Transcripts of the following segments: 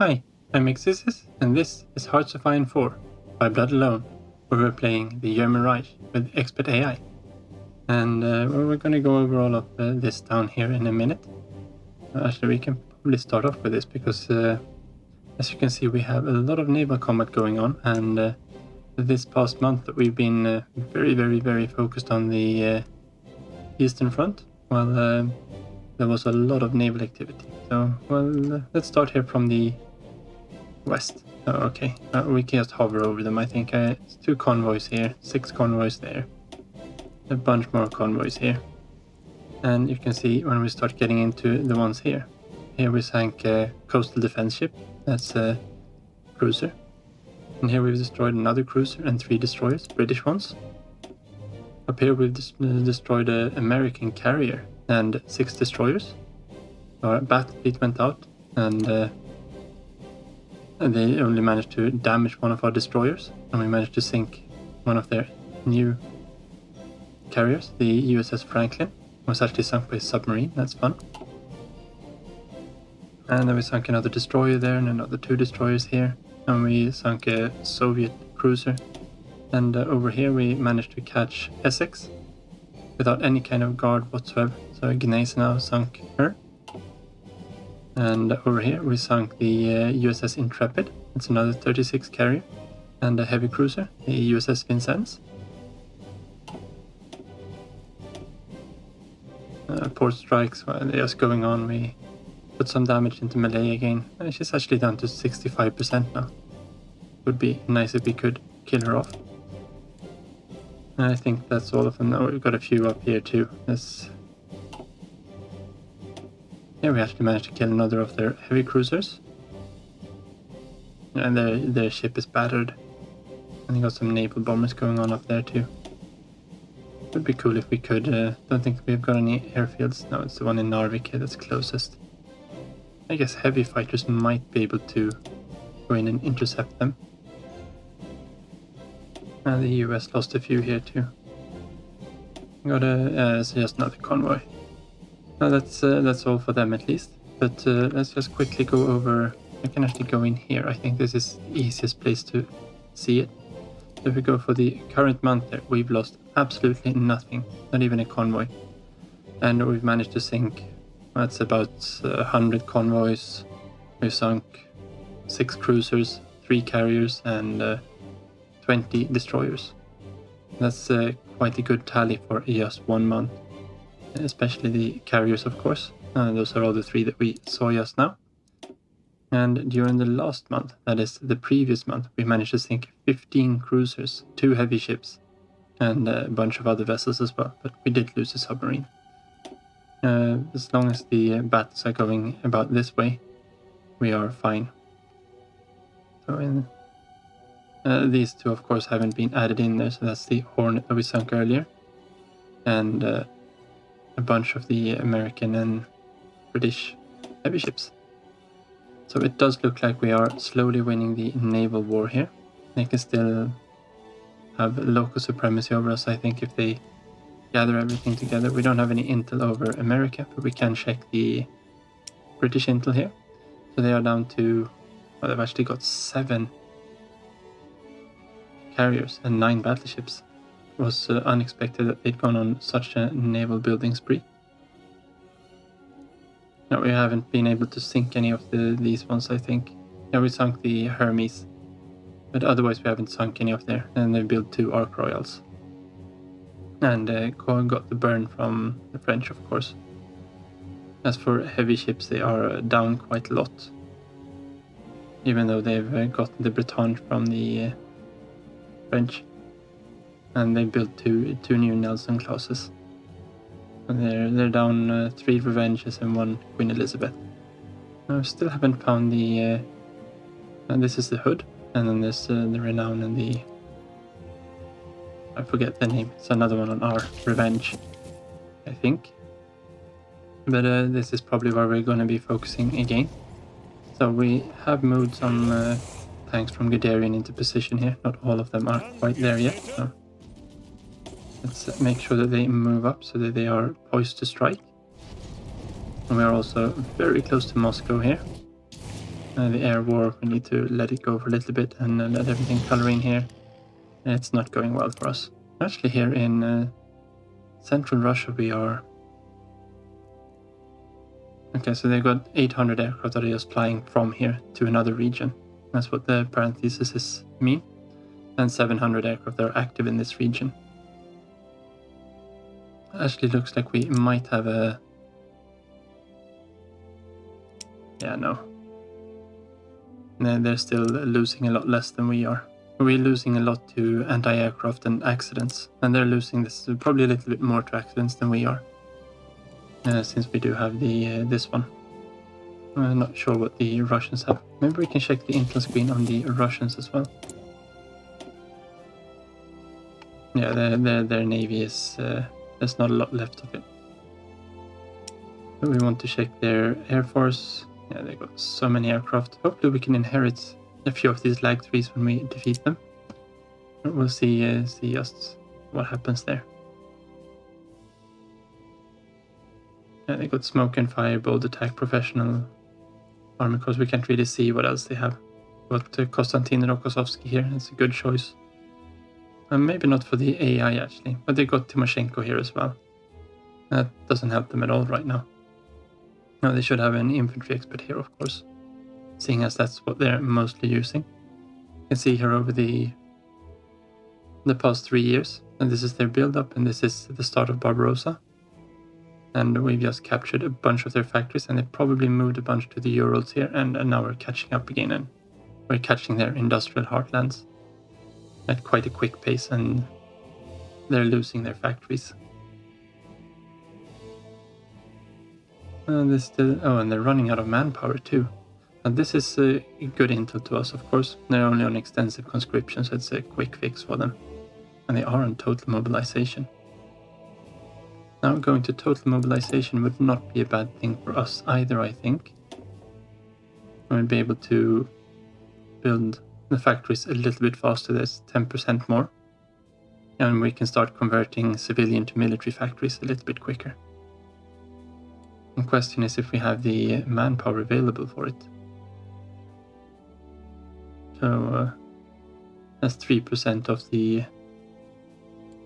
Hi, I'm Peices, and this is Hearts of Iron 4 by Blood Alone, where we're playing the German Reich with expert AI. And we're going to go over all of this down here in a minute. Actually, we can probably start off with this because, as you can see, we have a lot of naval combat going on. And this past month, we've been very focused on the Eastern Front, while there was a lot of naval activity. So, let's start here from the west. Oh, okay, we can just hover over them. I think it's 2 convoys here, 6 convoys there, a bunch more convoys here. And you can see when we start getting into the ones here. Here we sank a coastal defense ship, that's a cruiser. And here we've destroyed another cruiser and 3 destroyers, British ones. Up here we've destroyed an American carrier and 6 destroyers. Our battle fleet went out, and they only managed to damage one of our destroyers, and we managed to sink one of their new carriers, the USS Franklin. It was actually sunk by a submarine, that's fun. And then we sunk another destroyer there and another 2 destroyers here, and we sunk a Soviet cruiser. And over here we managed to catch Essex without any kind of guard whatsoever, so Gneisenau sunk her. And over here we sunk the USS Intrepid, it's another 36 carrier, and a heavy cruiser, the USS Vincennes. Port strikes, well, they're just going on. We put some damage into Malay again, and she's actually down to 65% now. Would be nice if we could kill her off. And I think that's all of them. Now we've got a few up here too. Yeah, we actually managed to kill another of their heavy cruisers. And their ship is battered. And they got some naval bombers going on up there too. Would be cool if we could. Don't think we've got any airfields. No, it's the one in Narvik here that's closest. I guess heavy fighters might be able to go in and intercept them. And the US lost a few here too. Got it's just another convoy. Now that's all for them at least. But let's just quickly go over. I can actually go in here. I think this is the easiest place to see it. So if we go for the current month there, we've lost absolutely nothing, not even a convoy. And we've managed to sink, that's about 100 convoys. We've sunk 6 cruisers, 3 carriers, and 20 destroyers. That's quite a good tally for just 1 month. Especially the carriers, of course. Those are all the 3 that we saw just now. And during the last month, that is the previous month, we managed to sink 15 cruisers, 2 heavy ships, and a bunch of other vessels as well, but we did lose a submarine. As long as the battles are going about this way, we are fine. So these 2, of course, haven't been added in there, so that's the Hornet that we sunk earlier, and a bunch of the American and British heavy ships. So it does look like we are slowly winning the naval war here. They can still have local supremacy over us, I think, if they gather everything together. We don't have any intel over America, but we can check the British intel here. So they are down to, well, they've actually got 7 carriers and 9 battleships. It was unexpected that they'd gone on such a naval building spree. No, we haven't been able to sink any of these ones, I think. Yeah, we sunk the Hermes, but otherwise we haven't sunk any of there. And they built 2 Ark Royals. And got the burn from the French, of course. As for heavy ships, they are down quite a lot. Even though they've gotten the Bretagne from the French. And they built 2 new Nelson classes. And they're down 3 Revenges and 1 Queen Elizabeth. I still haven't found the. And this is the Hood, and then there's the Renown and the. I forget the name. It's another one on our Revenge, I think. But this is probably where we're going to be focusing again. So we have moved some tanks from Guderian into position here. Not all of them are quite there yet. So let's make sure that they move up so that they are poised to strike. And we are also very close to Moscow here. The air war, we need to let it go for a little bit and let everything color in here. It's not going well for us. Actually here in central Russia we are... Okay, so they've got 800 aircraft that are just flying from here to another region. That's what the parentheses mean. And 700 aircraft that are active in this region. Actually looks like we might have a... Yeah, no. They're still losing a lot less than we are. We're losing a lot to anti-aircraft and accidents. And they're losing this probably a little bit more to accidents than we are. Since we do have the this one. I'm not sure what the Russians have. Maybe we can check the intel screen on the Russians as well. Yeah, their navy is... there's not a lot left of it. But we want to check their air force. Yeah, they got so many aircraft. Hopefully we can inherit a few of these lag 3s when we defeat them. We'll see just what happens there. Yeah, they got smoke and fire, bold attack, professional army corps. We can't really see what else they have. But Konstantin Rokossovsky here, it's a good choice. Maybe not for the AI actually, but they got Timoshenko here as well. That doesn't help them at all right now. No, they should have an infantry expert here, of course, seeing as that's what they're mostly using. You can see here over the past 3 years, and this is their build-up, and this is the start of Barbarossa. And we've just captured a bunch of their factories, and they probably moved a bunch to the Urals here, and now we're catching up again, and we're catching their industrial heartlands at quite a quick pace, and they're losing their factories. And they're running out of manpower too. And this is a good intel to us, of course. They're only on extensive conscription, so it's a quick fix for them. And they are on total mobilization. Now going to total mobilization would not be a bad thing for us either, I think. We'll be able to build the factories a little bit faster. There's 10% more. And we can start converting civilian to military factories a little bit quicker. The question is if we have the manpower available for it. So that's 3% of the...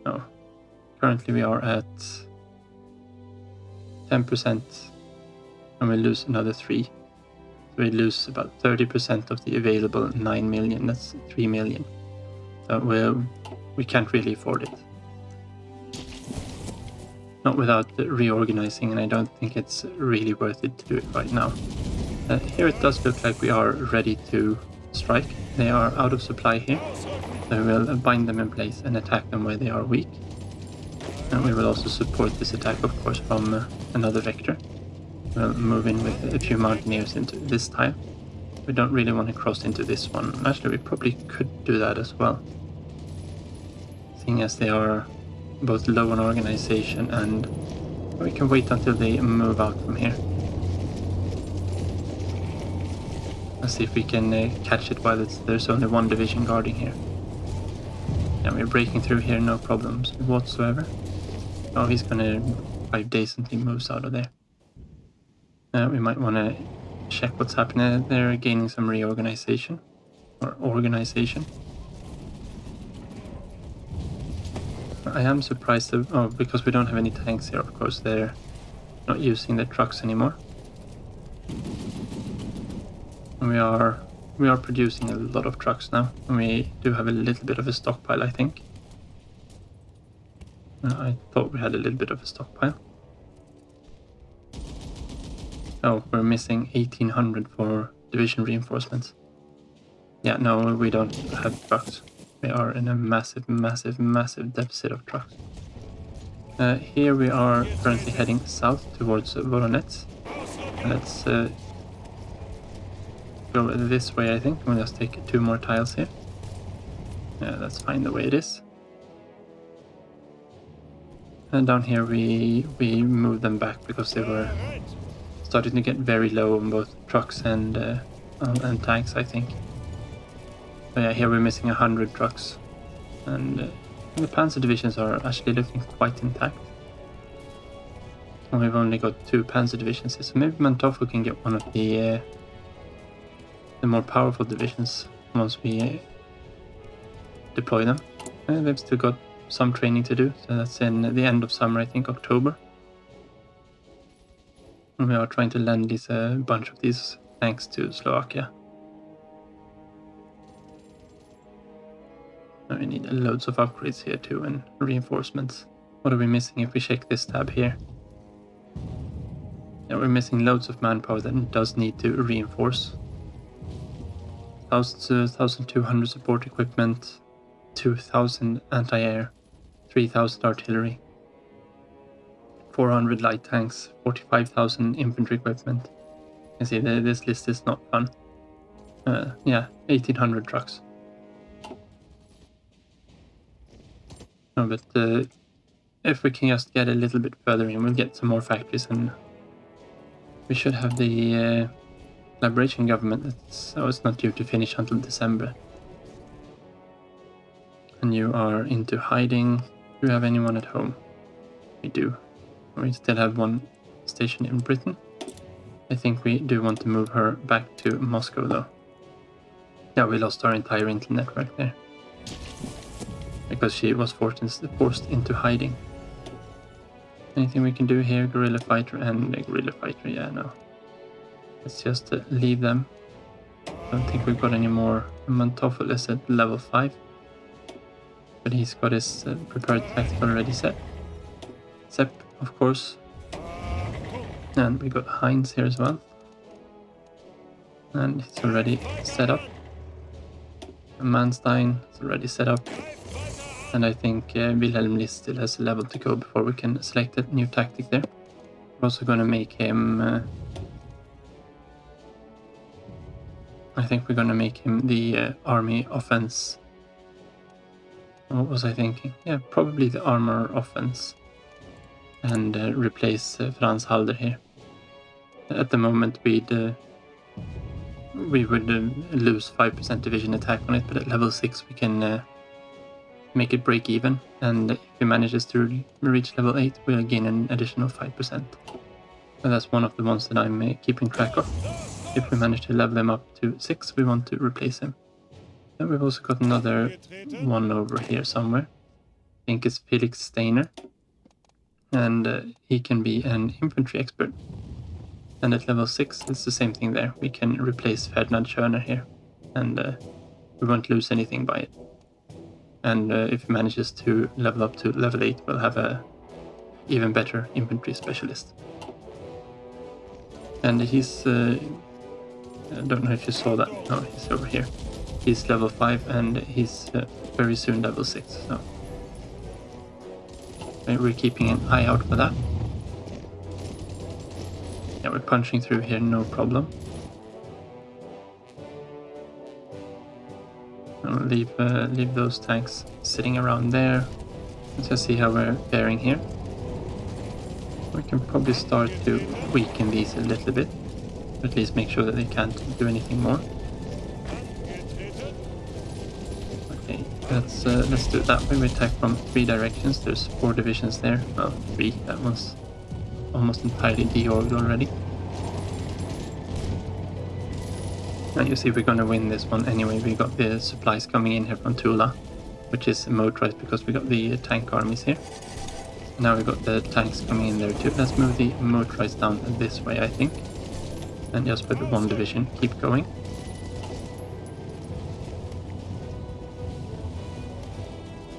No, currently we are at 10% and we lose another 3. So we lose about 30% of the available 9 million, that's 3 million. So we can't really afford it. Not without reorganizing, and I don't think it's really worth it to do it right now. Here it does look like we are ready to strike. They are out of supply here, so we'll bind them in place and attack them where they are weak. And we will also support this attack, of course, from another vector. We'll move in with a few mountaineers into this tile. We don't really want to cross into this one. Actually, we probably could do that as well, seeing as they are both low on organization, and we can wait until they move out from here. Let's see if we can catch it while there's only one division guarding here. Yeah, we're breaking through here, no problems whatsoever. Oh, he's gonna quite decently moves out of there. We might want to check what's happening. They're gaining some reorganization or organization. I am surprised that, because we don't have any tanks here, of course, they're not using their trucks anymore. And we are producing a lot of trucks now, and we do have a little bit of a stockpile, I think. I thought we had a little bit of a stockpile. Oh, we're missing 1800 for division reinforcements. Yeah, no, we don't have trucks. We are in a massive deficit of trucks. Here we are currently heading south towards Voronezh. Let's go this way, I think. We'll just take 2 more tiles here. Yeah, that's fine the way it is. And down here we moved them back because they were starting to get very low on both trucks and tanks, I think. But yeah, here we're missing 100 trucks, and the panzer divisions are actually looking quite intact. And we've only got 2 panzer divisions here, so maybe Manteuffel can get one of the the more powerful divisions once we deploy them. They've still got some training to do, so that's in the end of summer, I think October. And we are trying to lend these a bunch of these tanks to Slovakia. We need loads of upgrades here too, and reinforcements. What are we missing if we check this tab here? Yeah, we're missing loads of manpower that does need to reinforce. 1,200 support equipment, 2,000 anti-air, 3,000 artillery, 400 light tanks, 45,000 infantry equipment. You can see this list is not fun. Yeah, 1,800 trucks. No, but if we can just get a little bit further in, we'll get some more factories, and we should have the collaboration government that's it's not due to finish until December. And you are into hiding. Do we have anyone at home? We do. We still have one station in Britain. I think we do want to move her back to Moscow though. Yeah, we lost our entire intel network there, because she was forced into hiding. Anything we can do here? Guerrilla fighter and guerrilla fighter, yeah, no. Let's just leave them. Don't think we've got any more. Montoffel is at level 5. But he's got his prepared tactic already set. Sepp, of course. And we got Heinz here as well. And it's already set up. Manstein is already set up. And I think Wilhelm List still has a level to go before we can select a new tactic there. We're also going to make him... I think we're going to make him the army offense. What was I thinking? Yeah, probably the armor offense. And replace Franz Halder here. At the moment we would lose 5% division attack on it, but at level 6 we can make it break even, and if he manages to reach level 8 we'll gain an additional 5%. And that's one of the ones that I'm keeping track of. If we manage to level him up to 6 we want to replace him. And we've also got another one over here somewhere. I think it's Felix Steiner, and he can be an infantry expert. And at level 6 it's the same thing there. We can replace Ferdinand Schörner here, and we won't lose anything by it. And if he manages to level up to level 8 we'll have a even better infantry specialist. And he's I don't know if you saw that. No, he's over here. He's level 5 and he's very soon level 6, so we're keeping an eye out for that. Yeah, we're punching through here, no problem. I'll leave those tanks sitting around there. Let's just see how we're faring here. We can probably start to weaken these a little bit, or at least make sure that they can't do anything more. Okay, let's do it that way. We attack from 3 directions. There's 4 divisions there. Well, 3. That one's almost entirely deorged already. And you see we're going to win this one anyway. We got the supplies coming in here from Tula, which is motorized because we got the tank armies here. Now we got the tanks coming in there too. Let's move the motorized down this way, I think. And just with 1 division, keep going.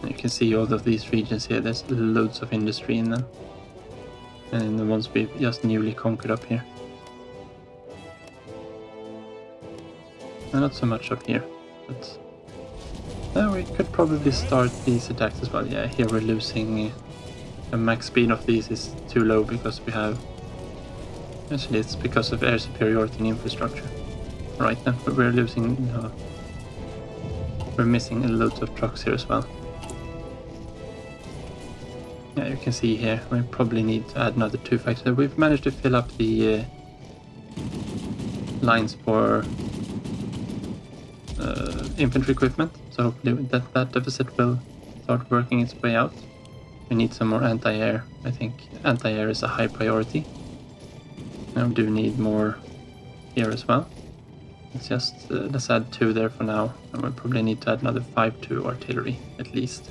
You can see all of these regions here, there's loads of industry in them. And the ones we've just newly conquered up here. And not so much up here, but we could probably start these attacks as well. Yeah, here we're losing, the max speed of these is too low because we have, actually it's because of air superiority in infrastructure. Right then, but we're losing, we're missing loads of trucks here as well. Yeah, you can see here, we probably need to add another 2 factories. We've managed to fill up the lines for infantry equipment, so hopefully that deficit will start working its way out. We need some more anti-air. I think anti-air is a high priority. And we do need more here as well. Let's add 2 there for now, and we'll probably need to add another 5 to artillery at least.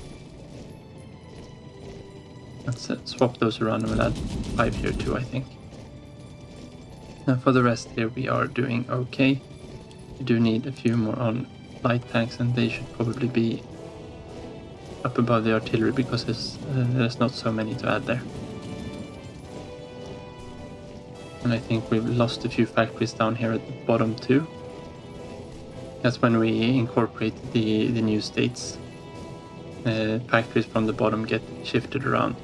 Let's swap those around and we'll add 5 here too, I think. And for the rest here we are doing okay. We do need a few more on light tanks, and they should probably be up above the artillery because there's not so many to add there. And I think we've lost a few factories down here at the bottom too. That's when we incorporate the new states. Factories from the bottom get shifted around.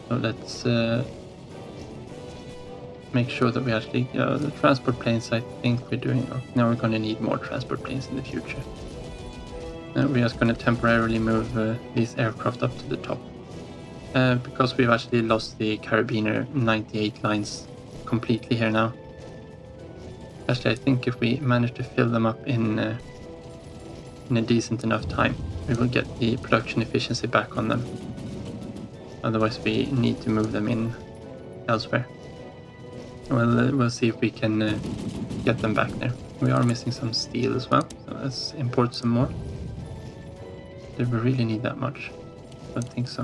So let's make sure that we actually... the transport planes, I think we're doing... now we're going to need more transport planes in the future. We're just going to temporarily move these aircraft up to the top. Because we've actually lost the Carabiner 98 lines completely here now. Actually, I think if we manage to fill them up in a decent enough time, we will get the production efficiency back on them. Otherwise, we need to move them in elsewhere. We'll see if we can get them back there. We are missing some steel as well, so let's import some more. Do we really need that much? I don't think so.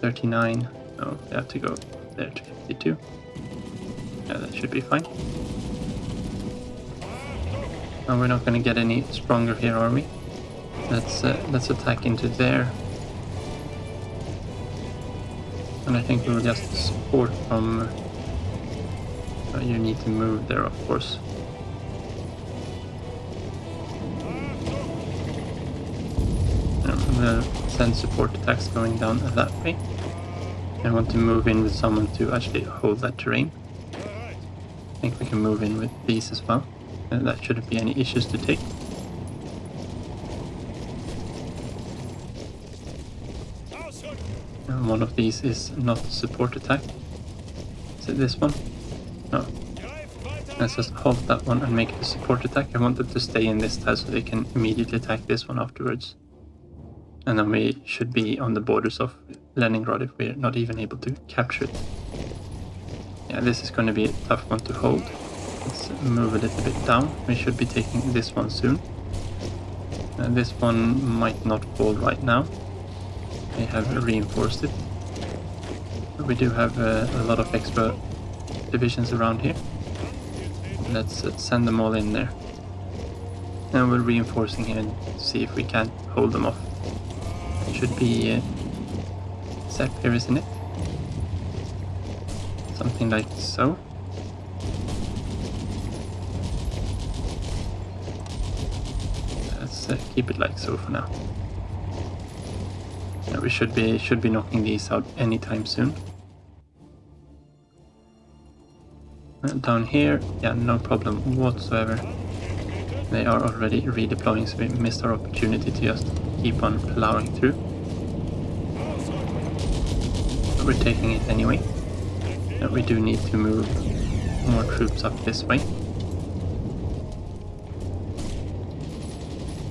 39. Oh, we have to go there to 52. Yeah, that should be fine. And we're not going to get any stronger here, are we? Let's attack into there. And I think we will just support from... you need to move there, of course. We'll send support attacks going down that way. I want to move in with someone to actually hold that terrain. I think we can move in with these as well. That shouldn't be any issues to take. And one of these is not a support attack. Is it this one? No. Let's just halt that one and make it a support attack. I want them to stay in this tile so they can immediately attack this one afterwards. And then we should be on the borders of Leningrad if we're not even able to capture it. Yeah, this is going to be a tough one to hold. Let's move a little bit down. We should be taking this one soon. This one might not fall right now. They have reinforced it. But we do have a lot of extra divisions around here. Let's send them all in there. And we're reinforcing here and see if we can hold them off. It should be set here, isn't it? Something like so. Let's keep it like so for now. Yeah, we should be knocking these out anytime soon. Down here, yeah, no problem whatsoever. They are already redeploying, so we missed our opportunity to just keep on plowing through. But we're taking it anyway. And we do need to move more troops up this way.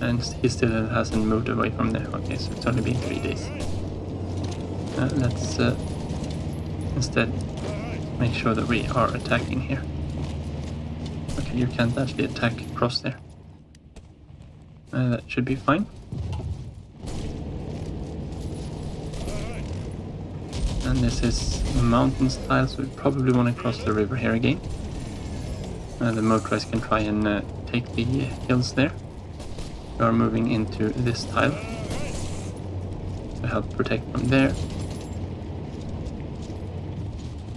And he still hasn't moved away from there. Okay, so it's only been 3 days. Let's instead make sure that we are attacking here. Okay, you can't actually attack across there. That should be fine. And this is mountain style, so we probably want to cross the river here again. The motorized can try and take the hills there. We are moving into this tile to help protect from there.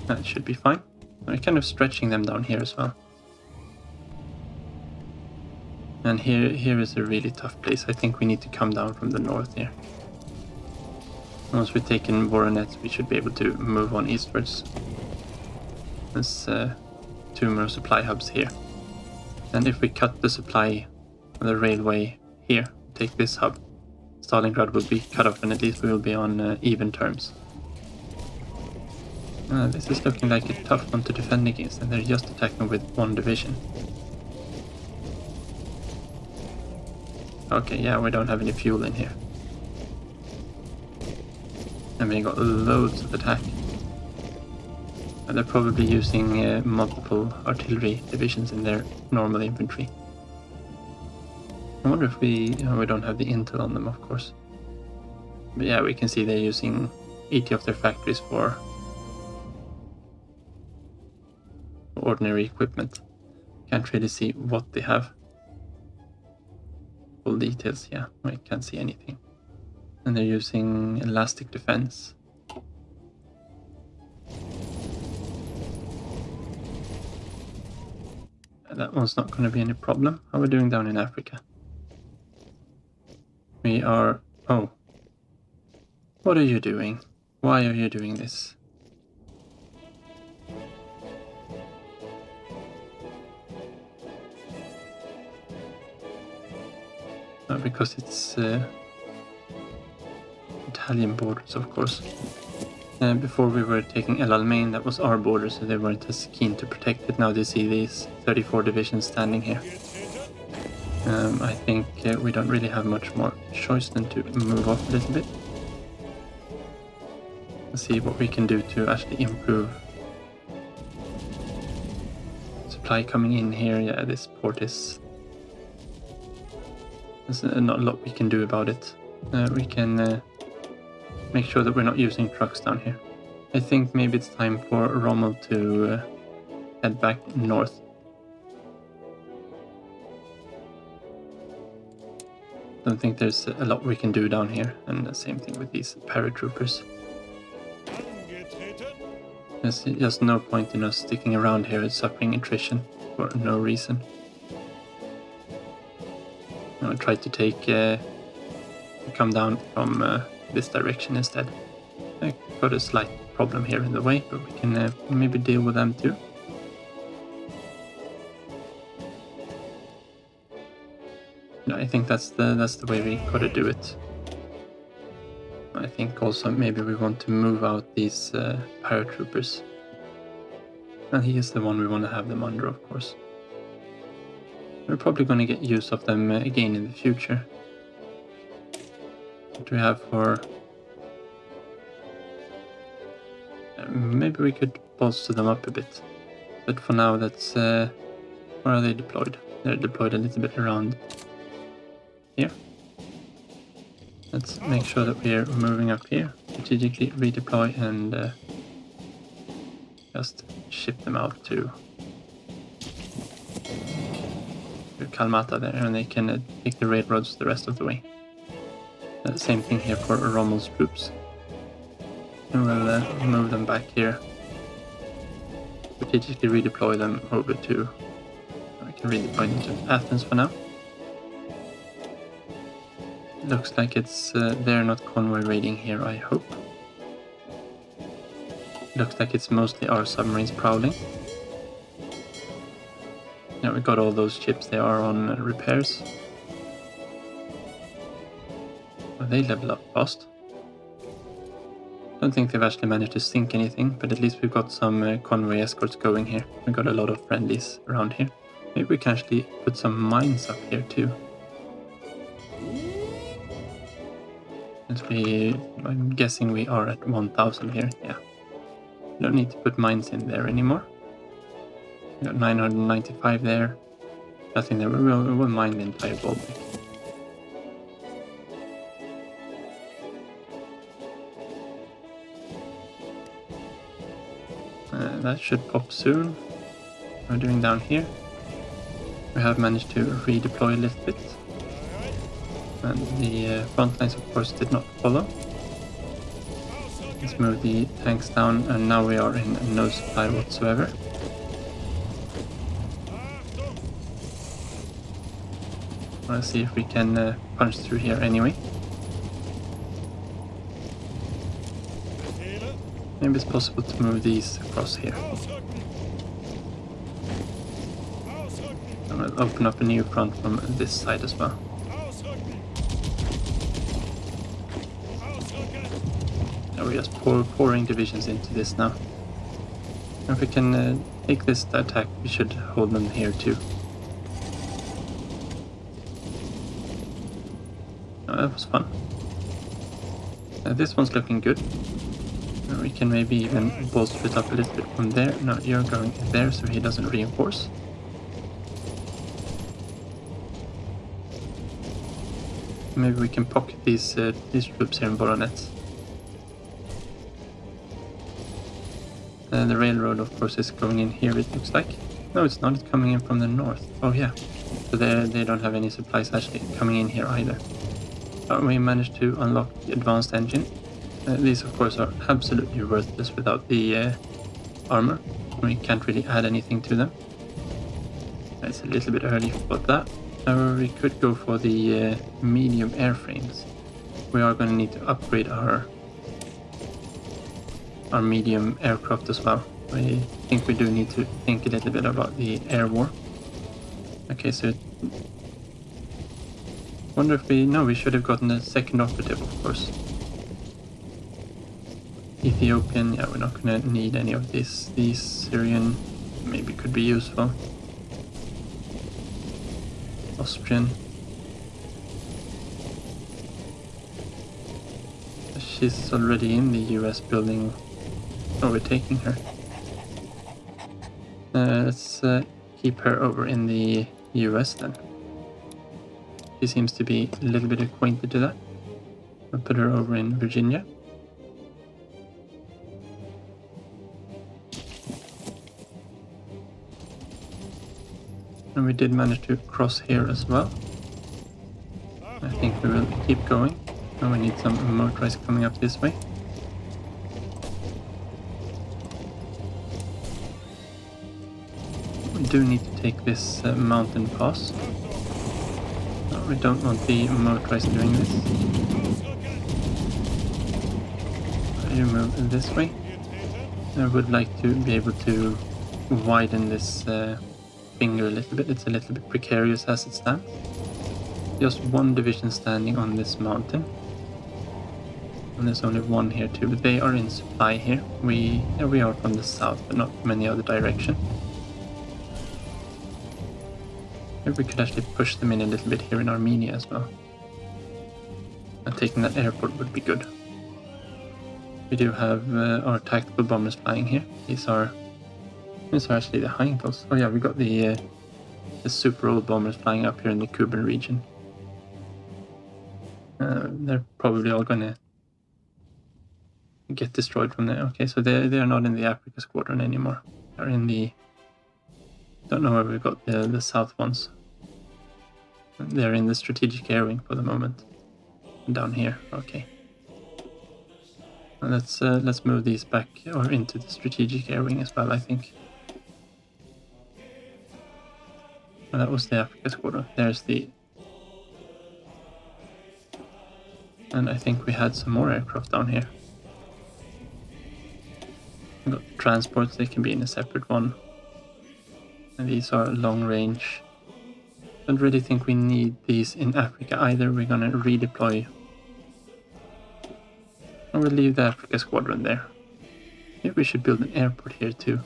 That should be fine. We're kind of stretching them down here as well. And here is a really tough place. I think we need to come down from the north here. Once we've taken Voronezh, we should be able to move on eastwards. There's 2 more supply hubs here. And if we cut the supply of the railway here, take this hub, Stalingrad will be cut off and at least we will be on even terms. This is looking like a tough one to defend against, and they're just attacking with 1 division. Okay, yeah, we don't have any fuel in here. And we got loads of attack. They're probably using multiple artillery divisions in their normal infantry. I wonder if we don't have the intel on them, of course. But yeah, we can see they're using 80 of their factories for ordinary equipment. Can't really see what they have. Full details, yeah, I can't see anything. And they're using elastic defense. That one's not going to be any problem. How are we doing down in Africa? We are... Oh. What are you doing? Why are you doing this? Because it's Italian borders, of course. Before we were taking El Alamein, that was our border, so they weren't as keen to protect it. Now they see these 34 divisions standing here. I think we don't really have much more choice than to move off a little bit. Let's see what we can do to actually improve supply coming in here. Yeah, this port is... There's not a lot we can do about it. We can make sure that we're not using trucks down here. I think maybe it's time for Rommel to head back north. Don't think there's a lot we can do down here, and the same thing with these paratroopers. There's just no point in us sticking around here and suffering attrition for no reason. I'll try to come down from this direction instead. I got a slight problem here in the way, but we can maybe deal with them too. No, I think that's the way we gotta do it. I think also maybe we want to move out these paratroopers. And he is the one we want to have them under, of course. We're probably going to get use of them again in the future. What do we have for... maybe we could bolster them up a bit. But for now, that's... where are they deployed? They're deployed a little bit around here. Let's make sure that we're moving up here. Strategically redeploy and just ship them out to Kalmata there, and they can take the railroads the rest of the way. Same thing here for Rommel's troops. And we'll move them back here. Strategically redeploy them over to... I can redeploy them to Athens for now. Looks like it's they're not convoy raiding here, I hope. Looks like it's mostly our submarines prowling. Yeah, we got all those ships, they are on repairs. Well, they level up fast. Don't think they've actually managed to sink anything, but at least we've got some convoy escorts going here. We got a lot of friendlies around here. Maybe we can actually put some mines up here too. I'm guessing we are at 1000 here, yeah. We don't need to put mines in there anymore. We got 995 there. Nothing there, we'll mine the entire Baltic. That should pop soon. What we're doing down here. We have managed to redeploy a little bit. And the front lines, of course, did not follow. Let's move the tanks down, and now we are in no supply whatsoever. Let's see if we can punch through here anyway. Maybe it's possible to move these across here. And we'll open up a new front from this side as well. We're just pouring divisions into this now. If we can take this attack, we should hold them here too. Oh, that was fun. This one's looking good. We can maybe even bolster it up a little bit from there. No, you're going there so he doesn't reinforce. Maybe we can pocket these troops here in Voronezh. The railroad, of course, is going in here, it looks like. No, it's not. It's coming in from the north. Oh, yeah. So they don't have any supplies actually coming in here either. We managed to unlock the advanced engine. These, of course, are absolutely worthless without the armor. We can't really add anything to them. It's a little bit early for that. However, we could go for the medium airframes. We are going to need to upgrade our medium aircraft as well. I think we do need to think a little bit about the air war. Okay, so wonder if we should have gotten a second operative, of course. Ethiopian, yeah, we're not gonna need any of this. These Syrian maybe could be useful. Austrian. She's already in the US building. Oh, we're taking her. Let's keep her over in the US then. She seems to be a little bit acquainted to that. We'll put her over in Virginia. And we did manage to cross here as well. I think we will keep going. Now we need some motorized coming up this way. We do need to take this mountain pass. No, we don't want the motorized doing this. You move this way. I would like to be able to widen this finger a little bit. It's a little bit precarious as it stands. Just one division standing on this mountain. And there's only one here too, but they are in supply here. We are from the south, but not from any other direction. Maybe we could actually push them in a little bit here in Armenia as well. And taking that airport would be good. We do have our tactical bombers flying here. These are actually the Heinkels. Oh yeah, we got the super old bombers flying up here in the Kuban region. They're probably all gonna get destroyed from there. Okay, so they are not in the Africa squadron anymore. They're in the... Don't know where we got the south ones. They're in the strategic air wing for the moment. Down here, okay. Let's move these back or into the strategic air wing as well, I think. And that was the Africa squadron. There's the... And I think we had some more aircraft down here. We've got transports, they can be in a separate one. And these are long range. Don't really think we need these in Africa either. We're gonna redeploy. And we'll leave the Africa squadron there. Maybe we should build an airport here too.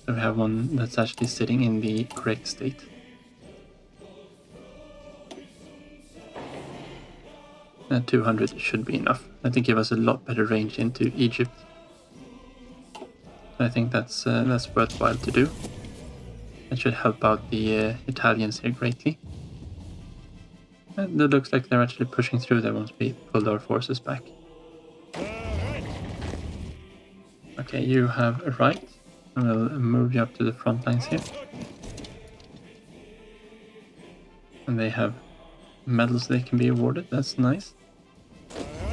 So we have one that's actually sitting in the correct state. And 200 should be enough. I think give us a lot better range into Egypt. I think that's worthwhile to do. That should help out the Italians here greatly. And it looks like they're actually pushing through there once we pulled our forces back. Okay, you have a right. We'll move you up to the front lines here. And they have medals they can be awarded. That's nice.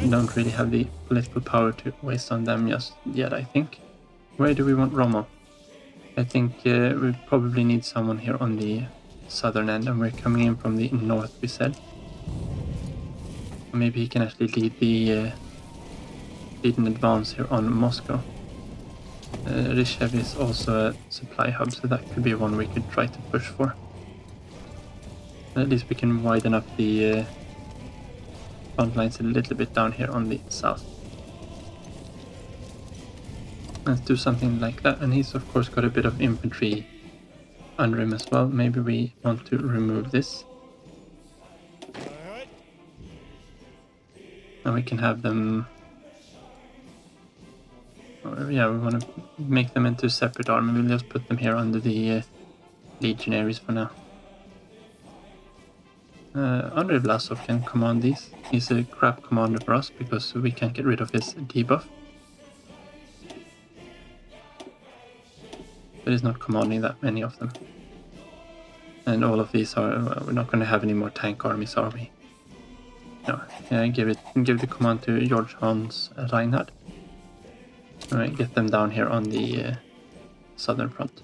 We don't really have the political power to waste on them just yet, I think. Where do we want Rommel? I think we probably need someone here on the southern end, and we're coming in from the north, we said. Maybe he can actually lead an advance here on Moscow. Rishev is also a supply hub, so that could be one we could try to push for. At least we can widen up the front lines a little bit down here on the south. Let's do something like that, and he's of course got a bit of infantry under him as well. Maybe we want to remove this. And we can have them... Or, yeah, we want to make them into a separate army. We'll just put them here under the legionaries for now. Andre Vlasov can command these. He's a crap commander for us because we can't get rid of his debuff. But he's not commanding that many of them. And all of these are... we're not going to have any more tank armies, are we? No. Yeah, give the command to George Hans Reinhard. Alright, get them down here on the southern front.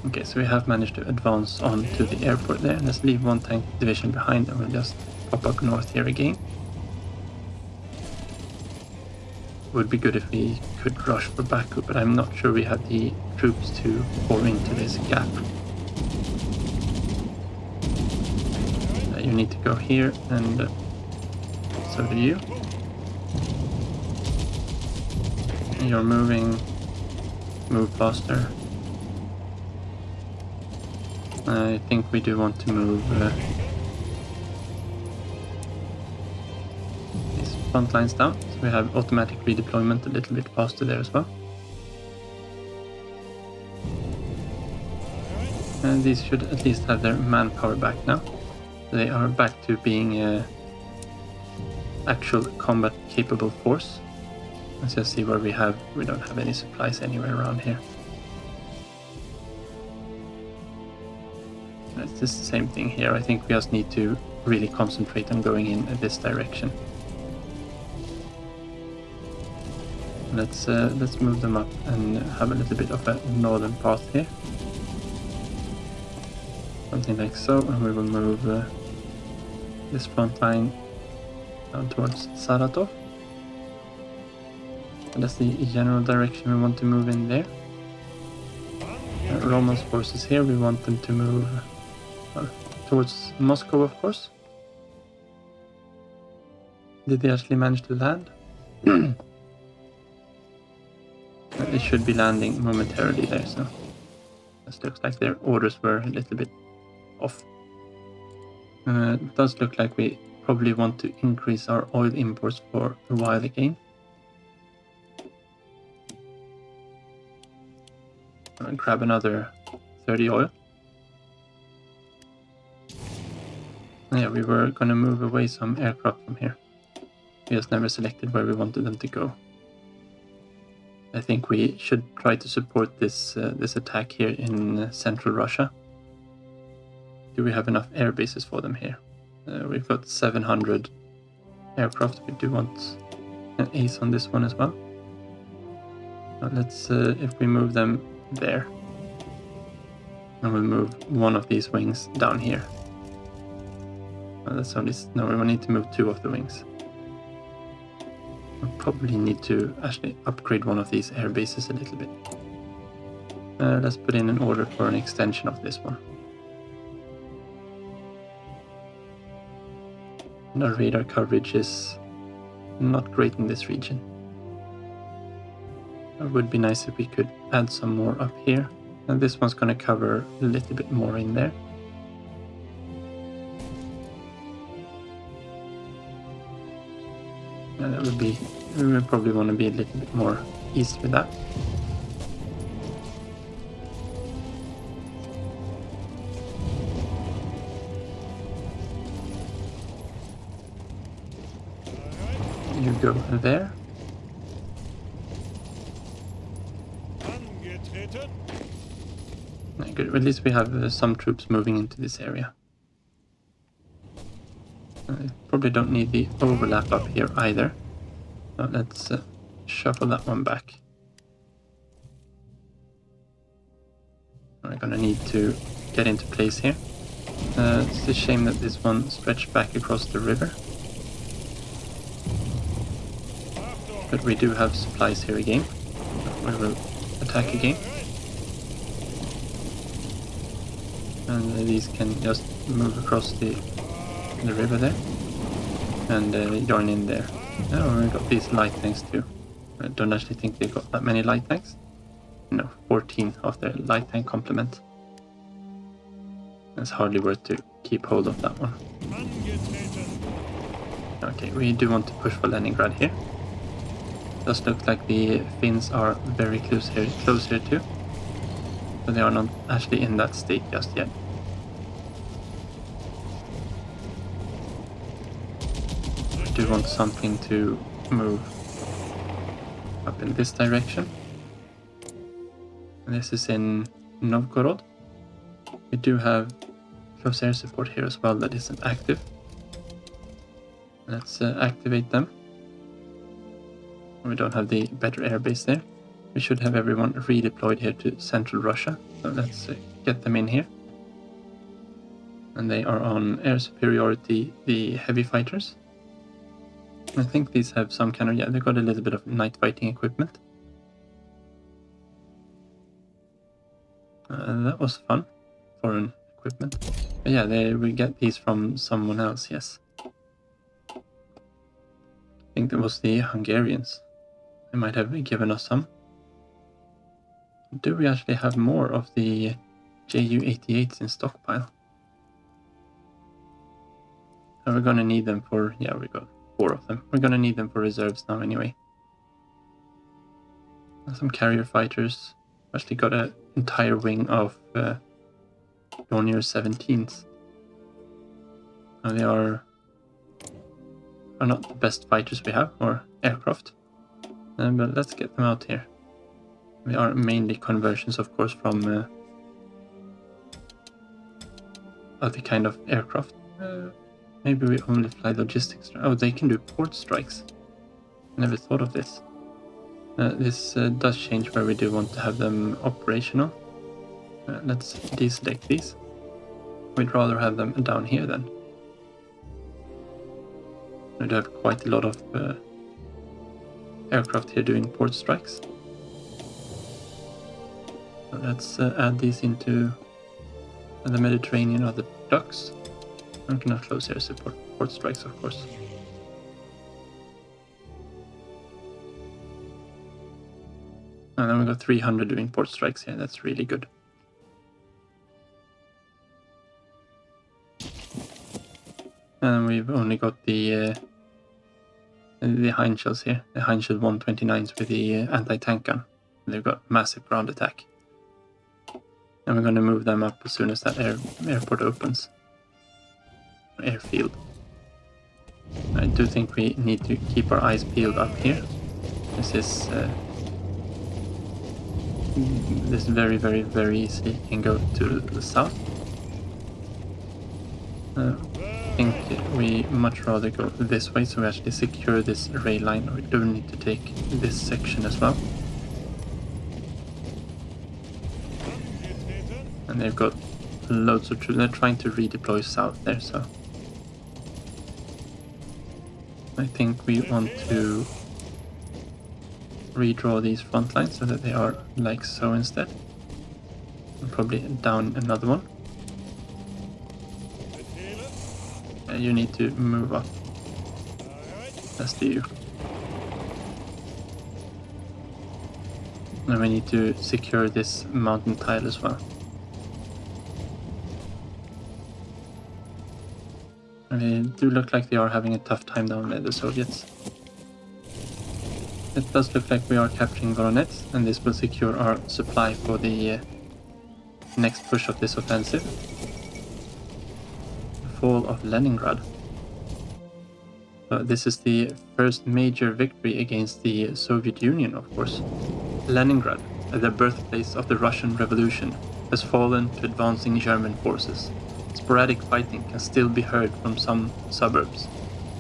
Okay, so we have managed to advance on to the airport there. Let's leave one tank division behind and we'll just pop up north here again. Would be good if we could rush for Baku, but I'm not sure we have the troops to pour into this gap. You need to go here, and so do you. You're moving. Move faster. I think we do want to move these front lines down, so we have automatic redeployment a little bit faster there as well. And these should at least have their manpower back now. They are back to being an actual combat capable force. Let's just see where we don't have any supplies anywhere around here. It's just the same thing here. I think we just need to really concentrate on going in this direction. Let's move them up and have a little bit of a northern path here. Something like so, and we will move this front line down towards Saratov. And that's the general direction we want to move in there. Roman's forces here, we want them to move towards Moscow, of course. Did they actually manage to land? They should be landing momentarily there, so this looks like their orders were a little bit off. It does look like we probably want to increase our oil imports for a while again. Grab another 30 oil. Yeah, we were going to move away some aircraft from here. We just never selected where we wanted them to go. I think we should try to support this attack here in central Russia. Do we have enough air bases for them here? We've got 700 aircraft. We do want an ace on this one as well. Let's, if we move them there, and we'll move one of these wings down here. That's only, no, we will need to move two of the wings. We'll probably need to actually upgrade one of these air bases a little bit. Let's put in an order for an extension of this one. And our radar coverage is not great in this region. It would be nice if we could add some more up here. And this one's going to cover a little bit more in there. And that would be, we would probably want to be a little bit more east with that. You go there. Good. At least we have some troops moving into this area. Probably don't need the overlap up here either. So let's shuffle that one back. We're gonna need to get into place here. It's a shame that this one stretched back across the river. But we do have supplies here again. We will attack again. And these can just move across the river there and join in there. Oh, we got these light tanks too. I don't actually think they've got that many light tanks. No, 14 of their light tank complement. It's hardly worth to keep hold of that one. Okay, we do want to push for Leningrad here. Does look like the Finns are very close here too. But they are not actually in that state just yet. I do want something to move up in this direction. And this is in Novgorod. We do have close air support here as well that isn't active. Let's activate them. We don't have the better airbase there. We should have everyone redeployed here to central Russia. So let's get them in here. And they are on air superiority, the heavy fighters. I think these have some kind of, yeah, they got a little bit of night fighting equipment. That was fun, foreign equipment. But yeah, we get these from someone else, yes. I think that was the Hungarians. They might have given us some. Do we actually have more of the Ju-88s in stockpile? Are we gonna need them for, yeah, we got 4 of them. We're gonna need them for reserves now anyway. Some carrier fighters. Actually got an entire wing of Dornier 17s. They are not the best fighters we have, or aircraft. But let's get them out here. They are mainly conversions, of course, from other kind of aircraft. Maybe we only fly logistics. Oh, they can do port strikes. Never thought of this. This does change where we do want to have them operational. Let's deselect these. We'd rather have them down here then. We do have quite a lot of aircraft here doing port strikes. So let's add these into the Mediterranean or the docks. We can have close air support port strikes, of course. And then we got 300 doing port strikes here. That's really good. And we've only got the Heinschels here, the Heinschel 129s with the anti-tank gun. They've got massive ground attack. And we're going to move them up as soon as that airport opens. Airfield. I do think we need to keep our eyes peeled up here. This very, very, very easily can go to the south. I think we much rather go this way, so we actually secure this rail line. We do need to take this section as well. And they've got loads of troops. They're trying to redeploy south there, so I think we want to redraw these front lines so that they are like so instead. And probably down another one. You need to move up. As do you. And we need to secure this mountain tile as well. They do look like they are having a tough time down there, the Soviets. It does look like we are capturing Voronezh, and this will secure our supply for the next push of this offensive. The fall of Leningrad. This is the first major victory against the Soviet Union, of course. Leningrad, the birthplace of the Russian Revolution, has fallen to advancing German forces. Sporadic fighting can still be heard from some suburbs,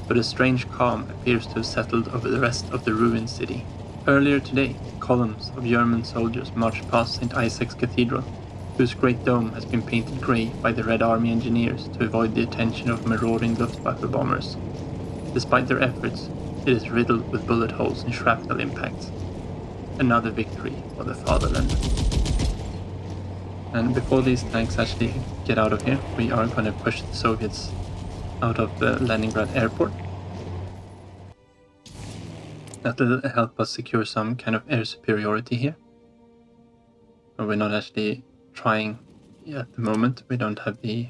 but a strange calm appears to have settled over the rest of the ruined city. Earlier today, columns of German soldiers marched past St. Isaac's Cathedral, whose great dome has been painted grey by the Red Army engineers to avoid the attention of marauding Luftwaffe bombers. Despite their efforts, it is riddled with bullet holes and shrapnel impacts. Another victory for the fatherland. And before these tanks actually get out of here, we are going to push the Soviets out of the Leningrad airport. That will help us secure some kind of air superiority here. But we're not actually trying at the moment. We don't have the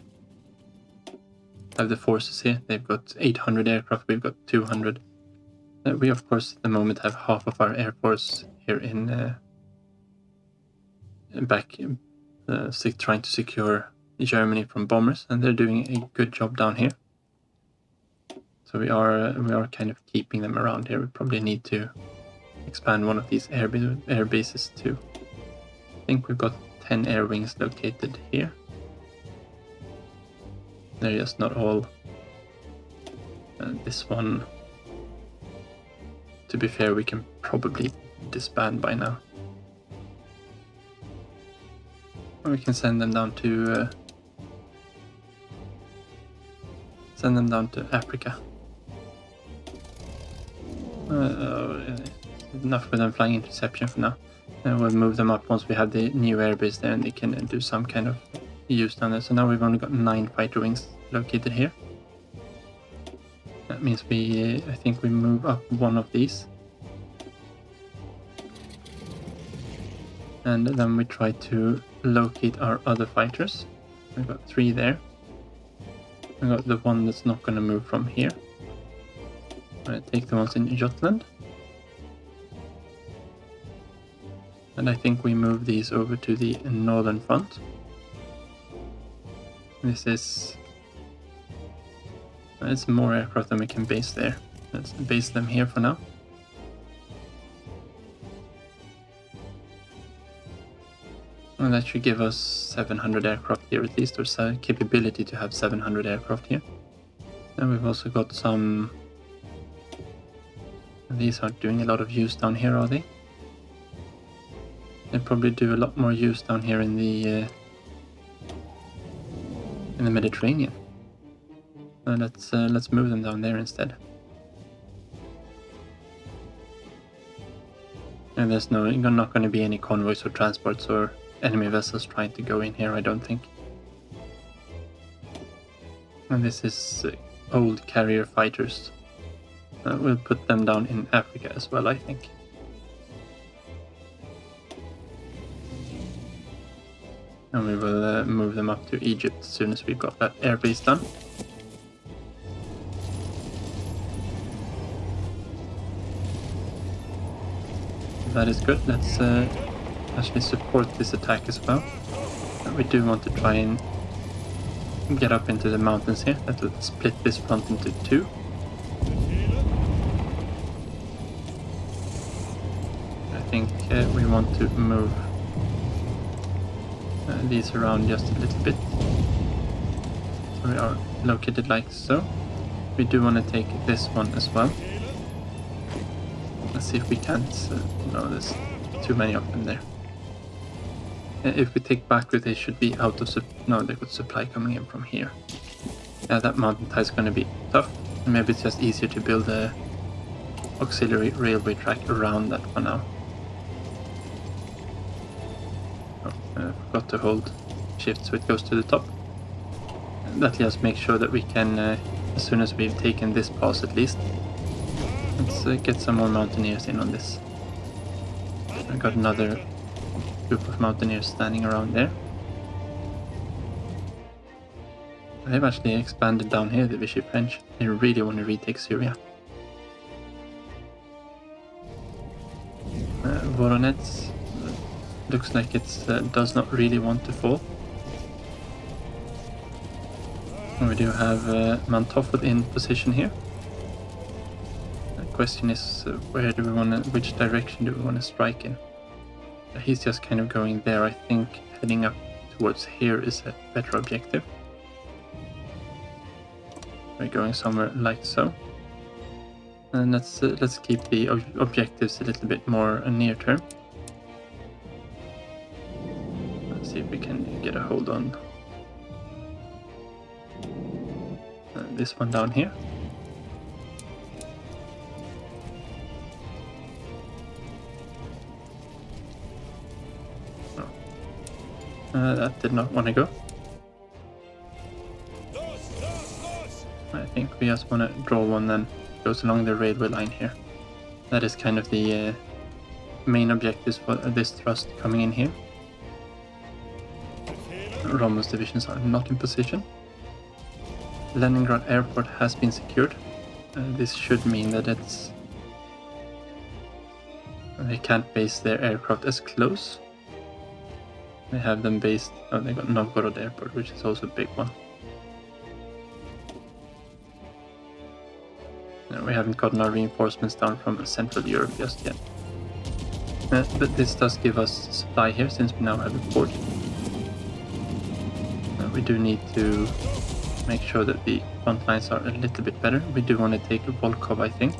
have the forces here. They've got 800 aircraft, we've got 200. We of course at the moment have half of our air force here in trying to secure Germany from bombers, and they're doing a good job down here. So we are kind of keeping them around here. We probably need to expand one of these air bases too. I think we've got 10 air wings located here. They're just not all. This one, to be fair, we can probably disband by now. Or we can send them down to Africa. Enough with them flying interception for now. We'll move them up once we have the new airbase there, and they can do some kind of use down there. So now we've only got 9 fighter wings located here. That means I think we move up one of these. And then we try to locate our other fighters. We've got 3 there. We got the one that's not going to move from here. I'm going to take the ones in Jutland. And I think we move these over to the northern front. This is... It's more aircraft than we can base there. Let's base them here for now. And that should give us 700 aircraft here at least, or capability to have 700 aircraft here. And we've also got some... These aren't doing a lot of use down here, are they? They probably do a lot more use down here in the Mediterranean. Let's move them down there instead. And there's not going to be any convoys or transports or enemy vessels trying to go in here, I don't think. And this is old carrier fighters. We'll put them down in Africa as well, I think. And we will move them up to Egypt as soon as we've got that airbase done. That is good. Let's actually support this attack as well. We do want to try and get up into the mountains here. That will split this front into 2. I think we want to move these around just a little bit. So we are located like so. We do want to take this one as well. Let's see if we can't. No, there's too many of them there. If we take backward, they should be out of no, they've got supply coming in from here. Yeah, that mountain tie is going to be tough. Maybe it's just easier to build a auxiliary railway track around that for now. I forgot to hold shift so it goes to the top. That just makes sure that we can, as soon as we've taken this pass at least, let's get some more mountaineers in on this. I got another group of mountaineers standing around there. They've actually expanded down here, the Vichy French. They really want to retake Syria. Voronezh looks like it does not really want to fall. And we do have Manteuffel in position here. The question is, which direction do we want to strike in? He's just kind of going there. I think heading up towards here is a better objective. We're going somewhere like so. And let's keep the objectives a little bit more near term. Let's see if we can get a hold on this one down here. That did not want to go. I think we just want to draw one then. Goes along the railway line here. That is kind of the main objectives for this thrust coming in here. Rommel's divisions are not in position. Leningrad Airport has been secured. This should mean that they can't base their aircraft as close. They have them based... Oh, they got Novgorod Airport, which is also a big one. No, we haven't gotten our reinforcements down from Central Europe just yet. But this does give us supply here, since we now have a port. We do need to make sure that the front lines are a little bit better. We do want to take Volkhov, I think.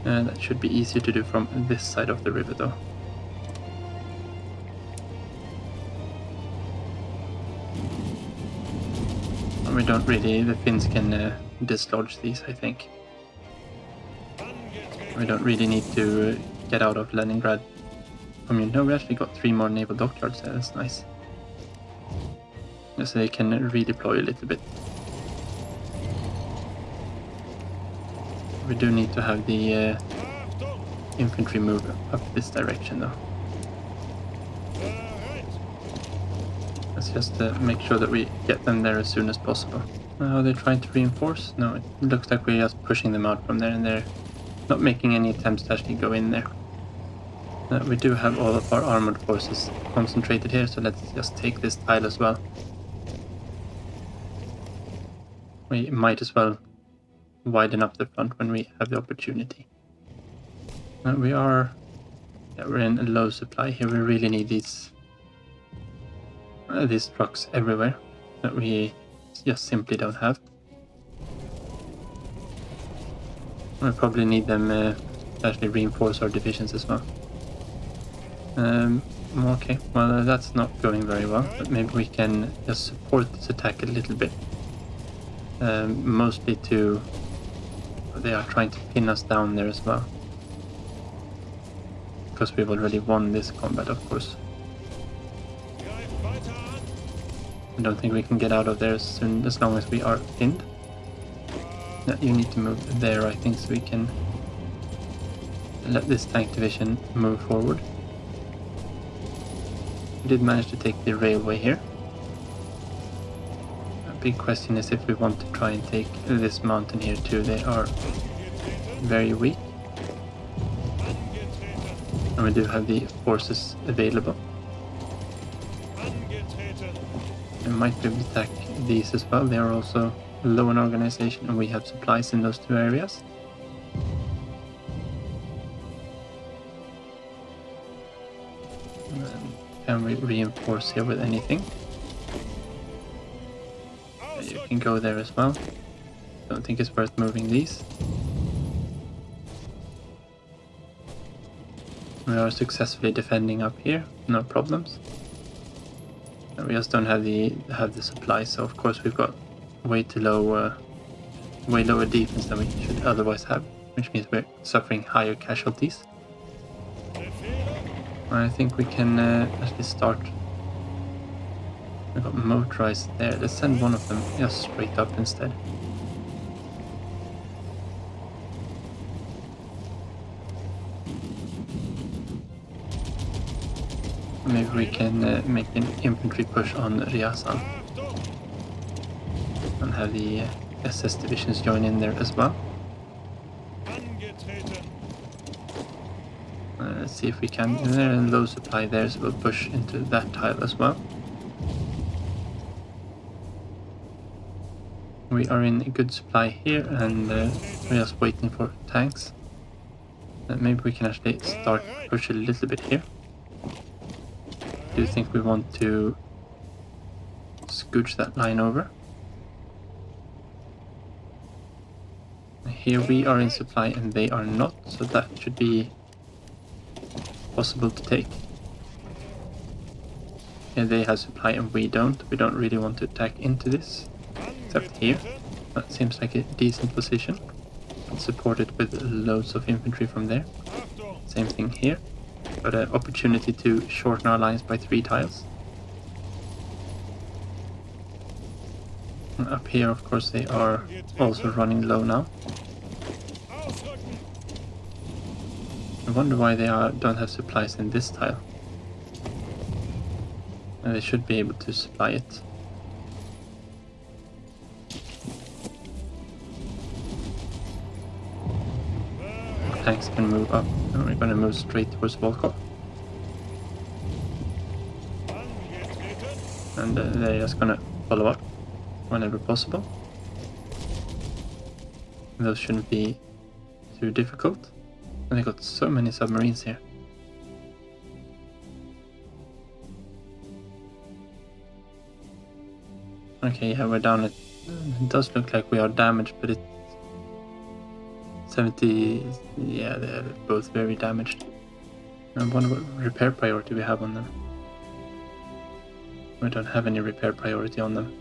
That should be easier to do from this side of the river, though. We don't really... The Finns can dislodge these, I think. We don't really need to get out of Leningrad. I mean, no, we actually got 3 more naval dockyards there. That's nice. So they can redeploy a little bit. We do need to have the infantry move up this direction, though. Let's just make sure that we get them there as soon as possible. Are they trying to reinforce? No, it looks like we're just pushing them out from there, and they're not making any attempts to actually go in there. We do have all of our armored forces concentrated here, so let's just take this tile as well. We might as well widen up the front when we have the opportunity. We're in a low supply here. We really need these trucks everywhere that we just simply don't have. We probably need them to actually reinforce our divisions as well. Okay, well that's not going very well, but maybe we can just support this attack a little bit. Mostly to... They are trying to pin us down there as well. Because we've already won this combat, of course. I don't think we can get out of there as long as we are pinned. Yeah, you need to move there, I think, so we can let this tank division move forward. We did manage to take the railway here. A big question is if we want to try and take this mountain here too. They are very weak. And we do have the forces available. We might be able to attack these as well. They are also low in organization, and we have supplies in those 2 areas. Can we reinforce here with anything? You can go there as well. Don't think it's worth moving these. We are successfully defending up here, no problems. We just don't have the supplies, so of course we've got way lower defense than we should otherwise have, which means we're suffering higher casualties. I think we can actually start. We've got motorized there. Let's send one of them just straight up instead. Maybe we can make an infantry push on Ryazan and have the SS divisions join in there as well. Let's see if we can. They're in low supply there, so we'll push into that tile as well. We are in a good supply here, and we're just waiting for tanks. Maybe we can actually start push a little bit here. Do you think we want to scooch that line over? Here we are in supply and they are not, so that should be possible to take. Here they have supply and we don't. We don't really want to attack into this, except here. That seems like a decent position. Supported with loads of infantry from there. Same thing here. Got an opportunity to shorten our lines by 3 tiles. And up here, of course, they are also running low now. I wonder why they don't have supplies in this tile. They should be able to supply it. tanks can move up. And we're going to move straight towards Volkov. And they're just going to follow up whenever possible. Those shouldn't be too difficult. And they got so many submarines here. Okay, yeah, we're down at... It does look like we are damaged, but it's 70... Yeah, they're both very damaged. I wonder what repair priority we have on them. We don't have any repair priority on them.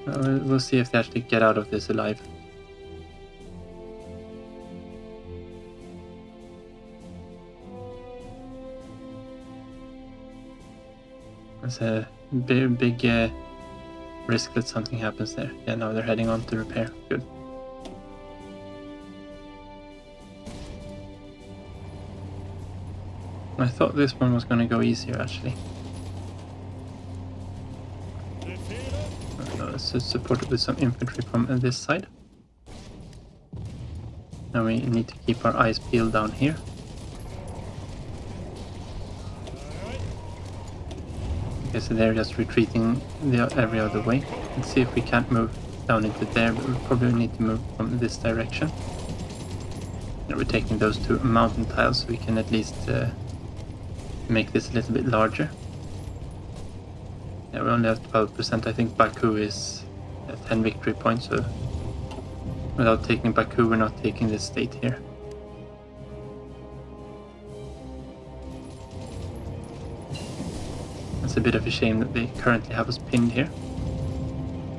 We'll see if they actually get out of this alive. There's a big risk that something happens there. Yeah, now they're heading on to repair. Good. I thought this one was going to go easier, actually. Let's support it with some infantry from this side. Now we need to keep our eyes peeled down here. Okay, so they're just retreating every other way. Let's see if we can't move down into there, but we probably need to move from this direction. And we're taking those two mountain tiles so we can at least make this a little bit larger. Yeah, we only have 12%. I think Baku is 10 victory points, so without taking Baku, we're not taking this state here. It's a bit of a shame that they currently have us pinned here.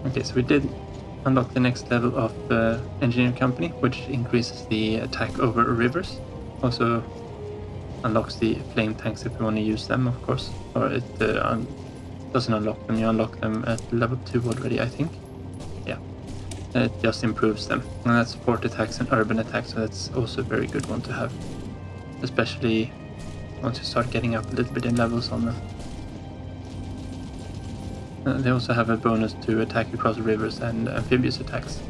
Okay, so we did unlock the next level of engineer company, which increases the attack over rivers. Also unlocks the flame tanks if we want to use them, of course. Or it doesn't unlock them, you unlock them at level 2 already, I think. Yeah, it just improves them. And that's port attacks and urban attacks, so that's also a very good one to have. Especially once you start getting up a little bit in levels on them. They also have a bonus to attack across rivers and amphibious attacks.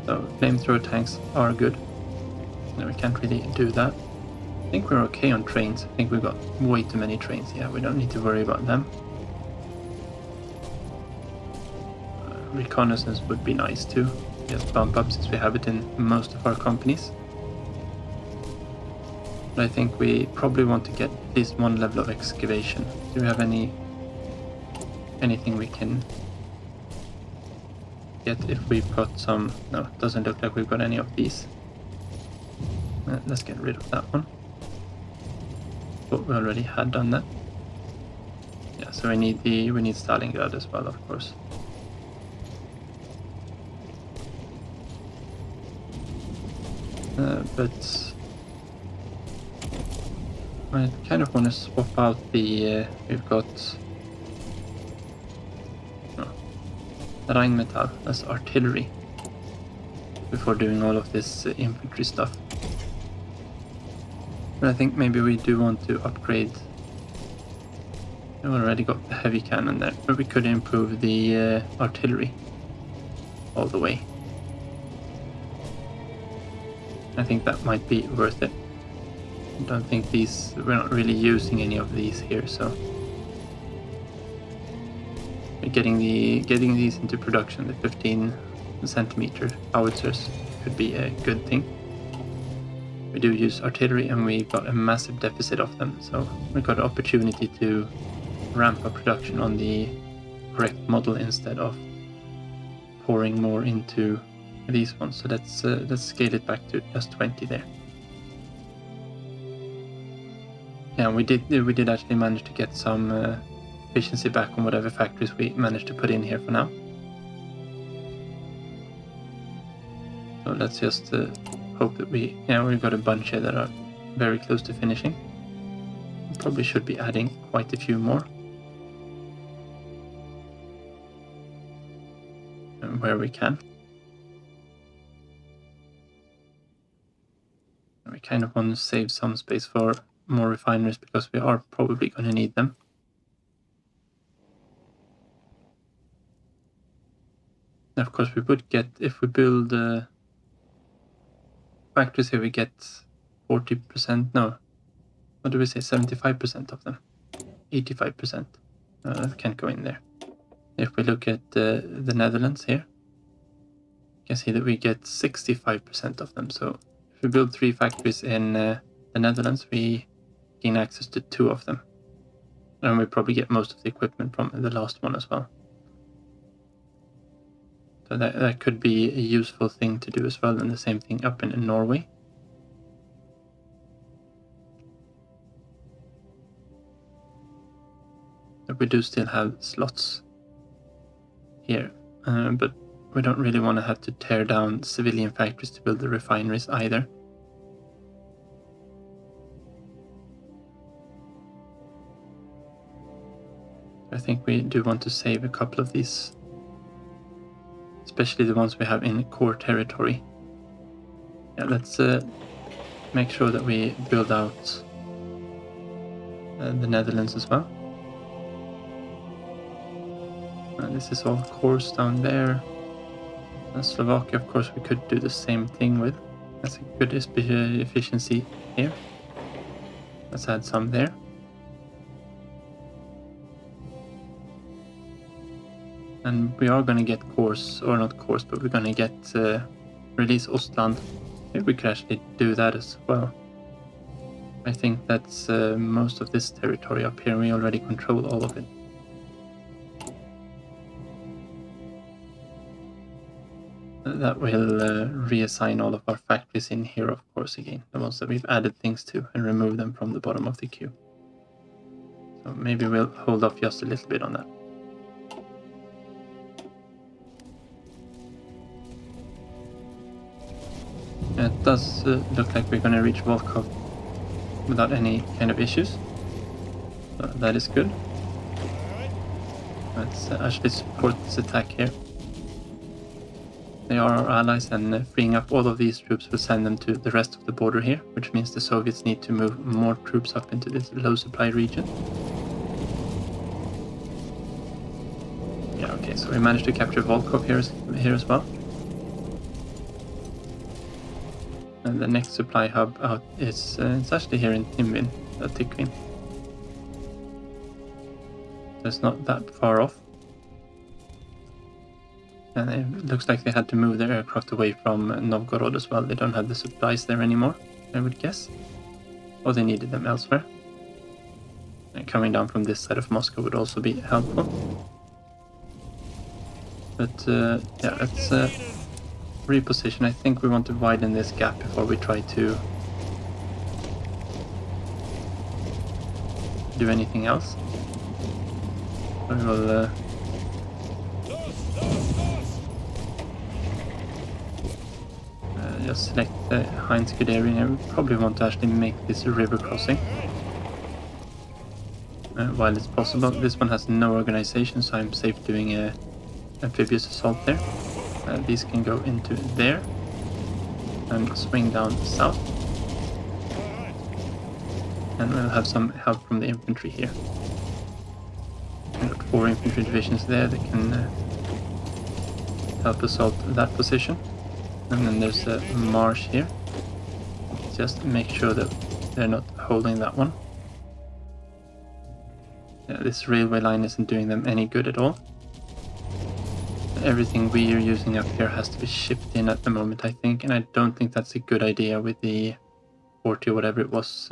So flamethrower tanks are good. No, we can't really do that. I think we're okay on trains. I think we've got way too many trains. Yeah, we don't need to worry about them. Reconnaissance would be nice too. Just bump up since we have it in most of our companies. But I think we probably want to get at least one level of excavation. Do we have anything we can get if we put some... No, it doesn't look like we've got any of these. Let's get rid of that one. But we already had done that. Yeah, so we need Stalingrad as well, of course. But I kind of want to swap out the... we've got Rheinmetall as artillery before doing all of this infantry stuff. But I think maybe we do want to upgrade. We've already got the heavy cannon there, but we could improve the artillery all the way. I think that might be worth it. I don't think we're not really using any of these here, so getting these into production, the 15 centimeter howitzers could be a good thing. We do use artillery and we got a massive deficit of them, so we got an opportunity to ramp up production on the correct model instead of pouring more into these ones. So let's scale it back to just 20 there. Yeah, we did actually manage to get some efficiency back on whatever factories we managed to put in here for now. So let's just hope that we've got a bunch here that are very close to finishing. We probably should be adding quite a few more. Where we can. We kind of want to save some space for more refineries because we are probably going to need them. Of course, we would get, if we build factories here we get 40%, no, what do we say, 75% of them, 85%. Can't go in there. If we look at the Netherlands here, you can see that we get 65% of them. So if we build 3 factories in the Netherlands, we gain access to 2 of them. And we probably get most of the equipment from the last one as well. So that could be a useful thing to do as well, and the same thing up in Norway. But we do still have slots here, but we don't really want to have to tear down civilian factories to build the refineries either. I think we do want to save a couple of these, especially the ones we have in core territory. Yeah, let's make sure that we build out the Netherlands as well. This is all cores down there. And Slovakia, of course, we could do the same thing with. That's a good efficiency here. Let's add some there. And we are going to get cores, or not cores, but we're going to get release Ostland. Maybe we could actually do that as well. I think that's most of this territory up here. We already control all of it. That will reassign all of our factories in here, of course, again. The ones that we've added things to, and remove them from the bottom of the queue. So maybe we'll hold off just a little bit on that. It does look like we're going to reach Volkov without any kind of issues. So that is good. Let's actually support this attack here. They are our allies, and freeing up all of these troops will send them to the rest of the border here, which means the Soviets need to move more troops up into this low supply region. Yeah, okay, so we managed to capture Volkov here as well. And the next supply hub out is it's actually here in Timbin, Tikvin. So it's not that far off. And it looks like they had to move their aircraft away from Novgorod as well. They don't have the supplies there anymore, I would guess. Or they needed them elsewhere. And coming down from this side of Moscow would also be helpful. But yeah, let's reposition. I think we want to widen this gap before we try to do anything else. We will just select the Heinz Guderian, and we probably want to actually make this a river crossing while it's possible. This one has no organization, so I'm safe doing a amphibious assault there. These can go into there and swing down south, and we'll have some help from the infantry here. We've got 4 infantry divisions there that can help assault that position. And then there's a marsh here. Just make sure that they're not holding that one. Yeah, this railway line isn't doing them any good at all. Everything we are using up here has to be shipped in at the moment, I think, and I don't think that's a good idea with the 40 or whatever it was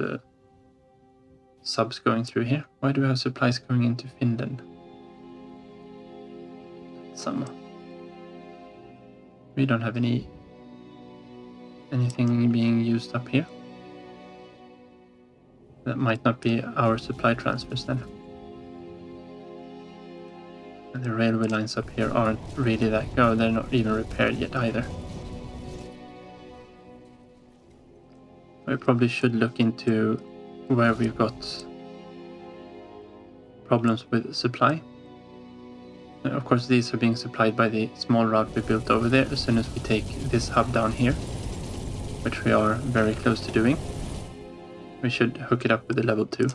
subs going through here. Why do we have supplies going into Finland? Summer. We don't have anything being used up here. That might not be our supply transfers then. And the railway lines up here aren't really that good. They're not even repaired yet either. We probably should look into where we've got problems with supply. Of course, these are being supplied by the small route we built over there. As soon as we take this hub down here, which we are very close to doing, we should hook it up with the level 2.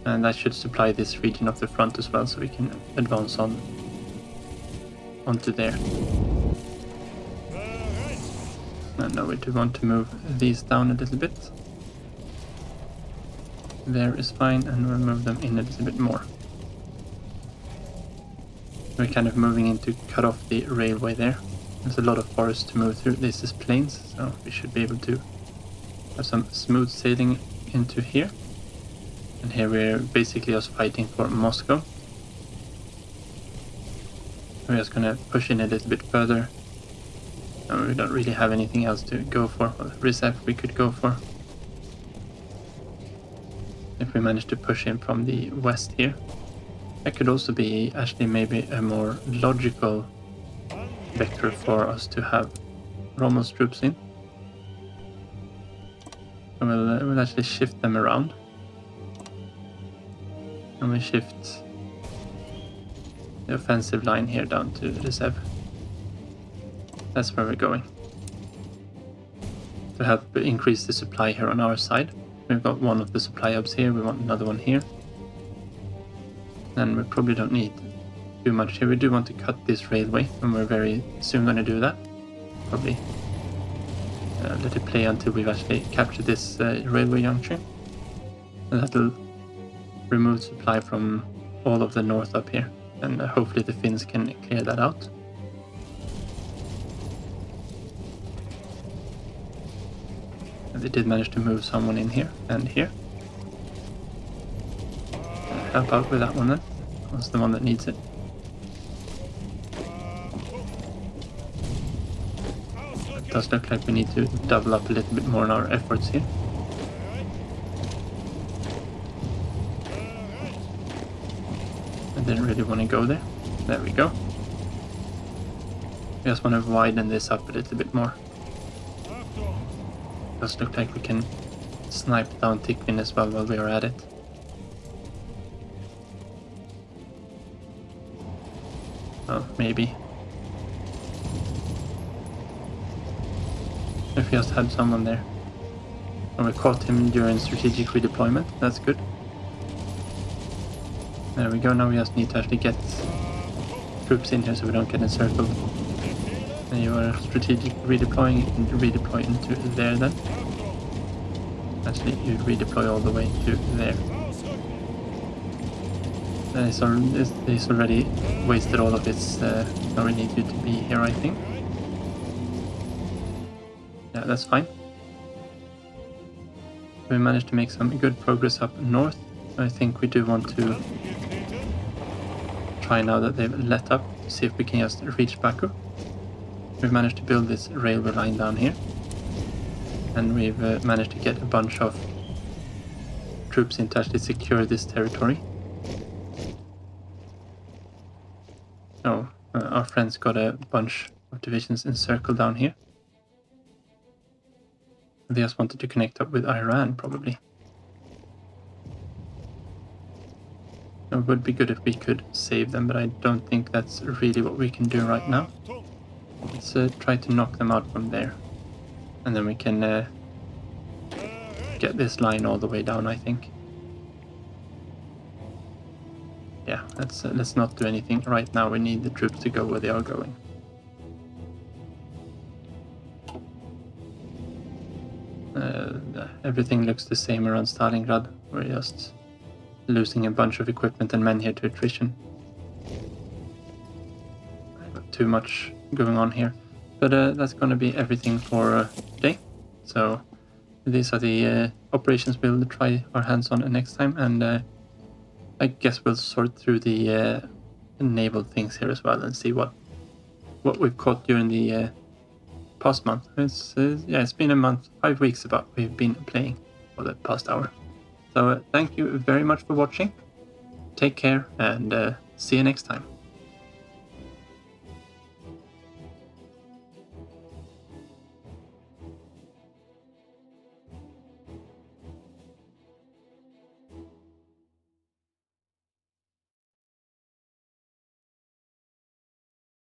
And that should supply this region of the front as well, so we can advance onto there. And now we do want to move these down a little bit. There is fine, and we'll move them in a little bit more. We're kind of moving in to cut off the railway there. There's a lot of forest to move through. This is plains, so we should be able to have some smooth sailing into here. And here we're basically just fighting for Moscow. We're just gonna push in a little bit further. And we don't really have anything else to go for. Well, reserve we could go for. If we manage to push in from the west here. That could also be actually maybe a more logical vector for us to have Rommel's troops in. And we'll actually shift them around. And we shift the offensive line here down to Reserve. That's where we're going. To help increase the supply here on our side. We've got one of the supply hubs here, we want another one here. And we probably don't need too much here. We do want to cut this railway, and we're very soon going to do that. Probably let it play until we've actually captured this railway junction. And that'll remove supply from all of the north up here. And hopefully the Finns can clear that out. And they did manage to move someone in here and here. Help out with that one then. That's the one that needs it. It does look like we need to double up a little bit more in our efforts here. I didn't really want to go there. There we go. I just want to widen this up a little bit more. It does look like we can snipe down Tikhvin as well while we are at it. Oh, maybe. If we just had someone there. And we caught him during strategic redeployment, that's good. There we go, now we just need to actually get troops in here so we don't get encircled. And you are strategic redeploying, you can redeploy into there then. Actually, you redeploy all the way to there. He's already wasted all of his, now we need you to be here, I think. Yeah, that's fine. We managed to make some good progress up north. I think we do want to try now that they've let up, to see if we can just reach Baku. We've managed to build this railway line down here. And we've managed to get a bunch of troops in to actually secure this territory. Oh, our friends got a bunch of divisions encircled down here. They just wanted to connect up with Iran, probably. It would be good if we could save them, but I don't think that's really what we can do right now. Let's try to knock them out from there. And then we can get this line all the way down, I think. Yeah, let's not do anything right now. We need the troops to go where they are going. Everything looks the same around Stalingrad. We're just losing a bunch of equipment and men here to attrition. I've got too much going on here. But that's going to be everything for today. So these are the operations we'll try our hands on next time. And I guess we'll sort through the naval things here as well and see what we've caught during the past month. It's been a month, 5 weeks about we've been playing for the past hour. So thank you very much for watching. Take care and see you next time.